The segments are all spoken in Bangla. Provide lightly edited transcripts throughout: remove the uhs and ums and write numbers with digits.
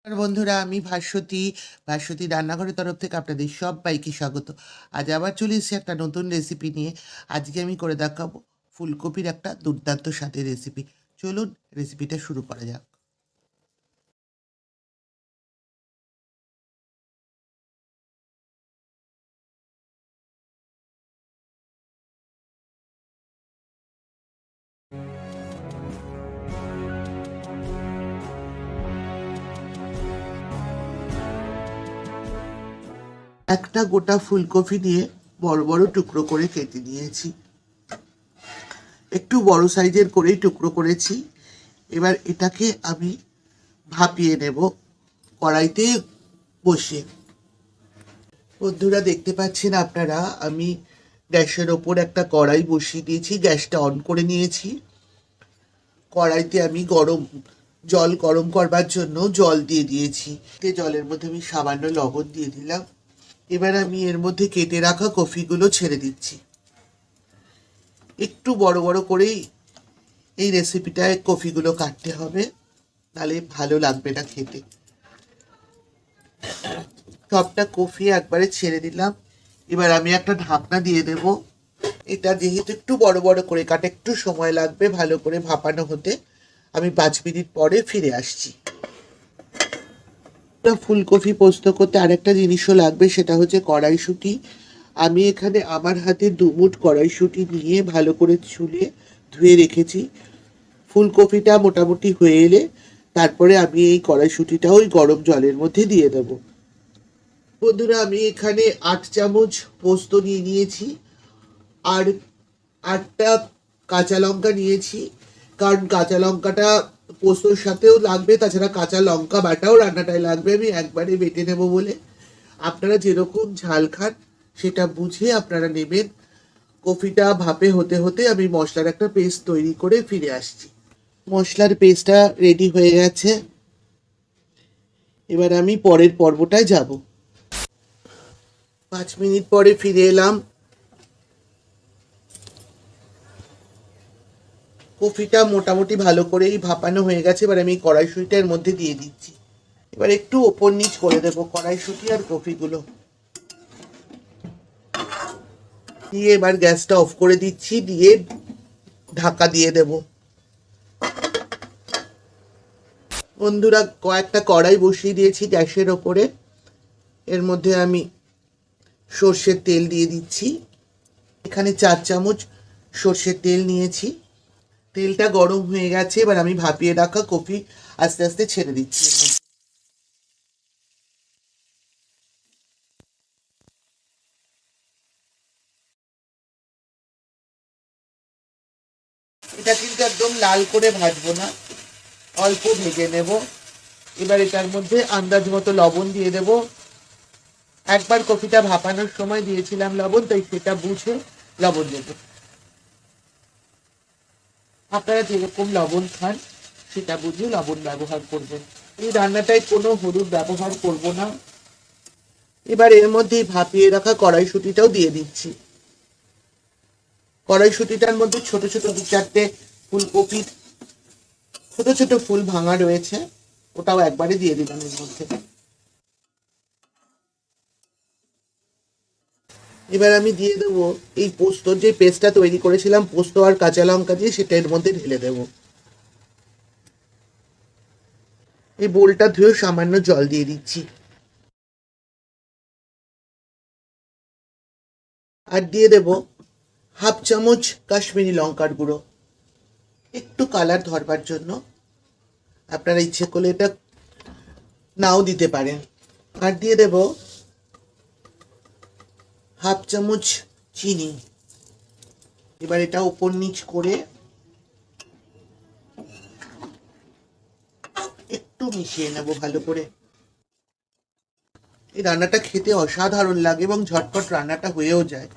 আর বন্ধুরা, আমি ভাস্বতী রান্নাঘরের তরফ থেকে আপনাদের সবাইকে স্বাগত। আজ আবার চলে এসেছি একটা নতুন রেসিপি নিয়ে। আজকে আমি করে দেখাবো ফুলকপির একটা দুর্দান্ত স্বাদের রেসিপি। চলুন রেসিপিটা শুরু করা যাক। একটা গোটা ফুলকপি নিয়ে বড় বড় টুকরো করে কেটে নিয়েছি। একটু বড় সাইজের করেই টুকরো করেছি। এবার এটাকে আমি ভাপিয়ে নেব কড়াইতে বসিয়ে। বন্ধুরা, দেখতে পাচ্ছেন আপনারা, আমি গ্যাসের ওপর একটা কড়াই বসিয়ে দিয়েছি, গ্যাসটা অন করে নিয়েছি। কড়াইতে আমি জল গরম করবার জন্য জল দিয়ে দিয়েছি। জলের মধ্যে আমি সামান্য লবণ দিয়ে দিলাম। এবার আমি এর মধ্যে কেটে রাখা কফিগুলো ছেড়ে দিচ্ছি। একটু বড় বড় করেই এই রেসিপিটায় কফিগুলো কাটতে হবে, তাহলে ভালো লাগবে না খেতে। সবটা কফি একবারে ছেড়ে দিলাম। এবার আমি একটা ঢাকনা দিয়ে দেব। এটা যেহেতু একটু বড় বড় করে কাটে, একটু সময় লাগবে ভালো করে ভাপানো হতে। আমি 5 মিনিট পরে ফিরে আসছি। ফুলকপি পোস্ত করতে আরেকটা জিনিসও লাগবে, সেটা হচ্ছে কড়াইশুঁটি। আমি এখানে আমার হাতে 2 মুঠ কড়াইশুঁটি নিয়ে ভালো করে ছুলে ধুয়ে রেখেছি। ফুলকপিটা মোটামুটি হয়ে এলে তারপরে আমি এই কড়াইশুঁটিটা ওই গরম জলের মধ্যে দিয়ে দেবো। বন্ধুরা, আমি এখানে 8 চামচ পোস্ত নিয়ে নিয়েছি আর 8টা কাঁচা লঙ্কা নিয়েছি, কারণ কাঁচা লঙ্কাটা পোস্তর সাথেও লাগবে, তাছাড়া কাঁচা লঙ্কা বাটাও রান্নাটায় লাগবে। আমি একবারে বেটে নেব বলে। আপনারা যেরকম ঝাল খান সেটা বুঝে আপনারা নেবেন। কফিটা ভাপে হতে হতে আমি মশলার একটা পেস্ট তৈরি করে ফিরে আসছি। মশলার পেস্টটা রেডি হয়ে গেছে। এবার আমি পরের পর্বটায় যাব। 5 মিনিট পরে ফিরে এলাম। কফিটা মোটামুটি ভালো করেই ভাপানো হয়ে গেছে। এবার আমি কড়াইশুঁটিটা এর মধ্যে দিয়ে দিচ্ছি। এবার একটু ওপর নিচ করে দেবো কড়াইশুঁটি আর কফিগুলো দিয়ে। এবার গ্যাসটা অফ করে দিচ্ছি, দিয়ে ঢাকা দিয়ে দেব। বন্ধুরা, কয়েকটা কড়াই বসিয়ে দিয়েছি গ্যাসের ওপরে। এর মধ্যে আমি সর্ষের তেল দিয়ে দিচ্ছি। এখানে 4 চামচ সর্ষের তেল নিয়েছি। তেলটা গরম হয়ে গেছে। এবার আমি ভাপিয়ে রাখা কফি আস্তে আস্তে ছেড়ে দিচ্ছি। এটা কিন্তু একদম লাল করে ভাজবো না, অল্প ভেজে নেব। এবার এটার মধ্যে আন্দাজ মতো লবণ দিয়ে দেব। একবার কফিটা ভাপানোর সময় দিয়েছিলাম লবণ, তাই সেটা বুঝে লবণ দেব। আপনারা যেরকম লবণ খান সেটা বুঝে লবণ ব্যবহার করবেন। এই রান্নাটায় কোনো হলুদ ব্যবহার করব না। এবার এর মধ্যে ভাপিয়ে রাখা কড়াইশুঁটিটাও দিয়ে দিচ্ছি। কড়াইশুঁটিটার মধ্যে ছোট ছোট 2-4টে ফুলকপির ছোট ছোট ফুল ভাঙা রয়েছে, ওটাও একবারে দিয়ে দিলাম এর মধ্যে। এবার আমি দিয়ে দেবো এই পোস্তর যে পেস্টটা তৈরি করেছিলাম পোস্ত আর কাঁচা লঙ্কা দিয়ে, সেটা এর মধ্যে ঢেলে দেবো। এই বোলটা ধুয়ে সামান্য জল দিয়ে দিচ্ছি। আর দিয়ে দেব 1/2 চামচ কাশ্মীরি লঙ্কার গুঁড়ো, একটু কালার ধরবার জন্য। আপনারা ইচ্ছে করলে এটা নাও দিতে পারেন। আর দিয়ে দেব 1/2 চামচ চিনি। এবার এটা উপর নিচ করে একটু মিশিয়ে নেব ভালো করে। এই রান্নাটা খেতে অসাধারণ লাগে এবং ঝটপট রান্নাটা হয়েও যায়।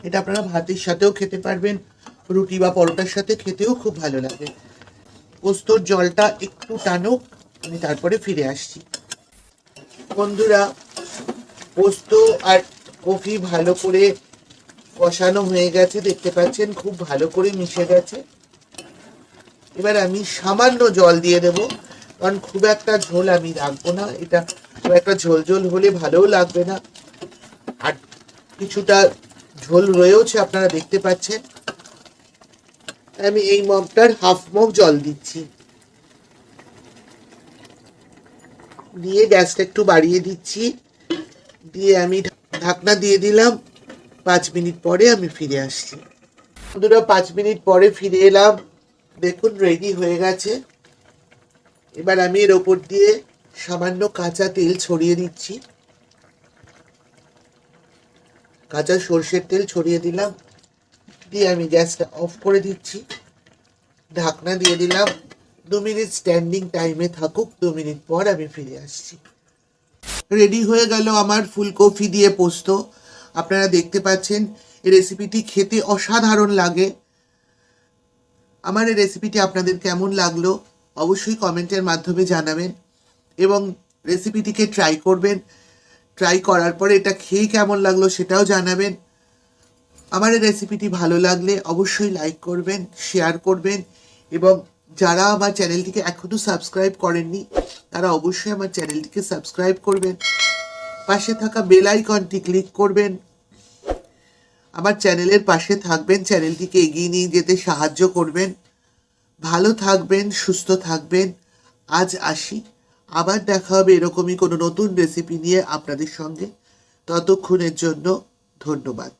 এটা আপনারা ভাতের সাথেও খেতে পারবেন, রুটি বা পরোটার সাথে খেতেও খুব ভালো লাগে। পোস্তর জলটা একটু টানুক, আমি তারপরে ফিরে আসছি। বন্ধুরা, পোস্ত আর কফি ভালো করে কষানো হয়ে গেছে, দেখতে পাচ্ছেন খুব ভালো করে মিশে গেছে। এবার আমি সামান্য জল দিয়ে দেব, কারণ খুব একটা ঝোল আমি রাখবো না, এটা খুব একটা ঝোল ঝোল হলে ভালোও লাগবে না। আর কিছুটা ঝোল রয়েওছে, আপনারা দেখতে পাচ্ছেন। আমি এই মগটার হাফ মগ জল দিচ্ছি, দিয়ে গ্যাসটা একটু বাড়িয়ে দিচ্ছি, দিয়ে আমি ঢাকনা দিয়ে দিলাম। 5 মিনিট পরে আমি ফিরে আসছি। বন্ধুরা 5 মিনিট পরে ফিরে এলাম, দেখুন রেডি হয়ে গেছে। এবার আমি এর ওপর দিয়ে সামান্য কাঁচা তেল ছড়িয়ে দিচ্ছি, কাঁচা সর্ষের তেল ছড়িয়ে দিলাম, দিয়ে আমি গ্যাসটা অফ করে দিচ্ছি, ঢাকনা দিয়ে দিলাম। 2 মিনিট স্ট্যান্ডিং টাইমে থাকুক, 2 মিনিট পর আমি ফিরে আসছি। রেডি হয়ে গেল আমার ফুলকপি দিয়ে পোস্ত। আপনারা দেখতে পাচ্ছেন এই রেসিপিটি খেতে অসাধারণ লাগে। আমার এই রেসিপিটি আপনাদের কেমন লাগলো অবশ্যই কমেন্টের মাধ্যমে জানাবেন, এবং রেসিপিটিকে ট্রাই করবেন। ট্রাই করার পরে এটা খেয়ে কেমন লাগলো সেটাও জানাবেন। আমার এই রেসিপিটি ভালো লাগলে অবশ্যই লাইক করবেন, শেয়ার করবেন, এবং যারা আমার চ্যানেলটিকে এখনও সাবস্ক্রাইব করেননি তারা অবশ্যই আমার চ্যানেলটিকে সাবস্ক্রাইব করবেন, পাশে থাকা বেল আইকনটি ক্লিক করবেন। আমার চ্যানেলের পাশে থাকবেন, চ্যানেলটিকে এগিয়ে নিয়ে যেতে সাহায্য করবেন। ভালো থাকবেন, সুস্থ থাকবেন। আজ আসি, আবার দেখা হবে এরকমই কোনো নতুন রেসিপি নিয়ে আপনাদের সঙ্গে। ততক্ষণের জন্য ধন্যবাদ।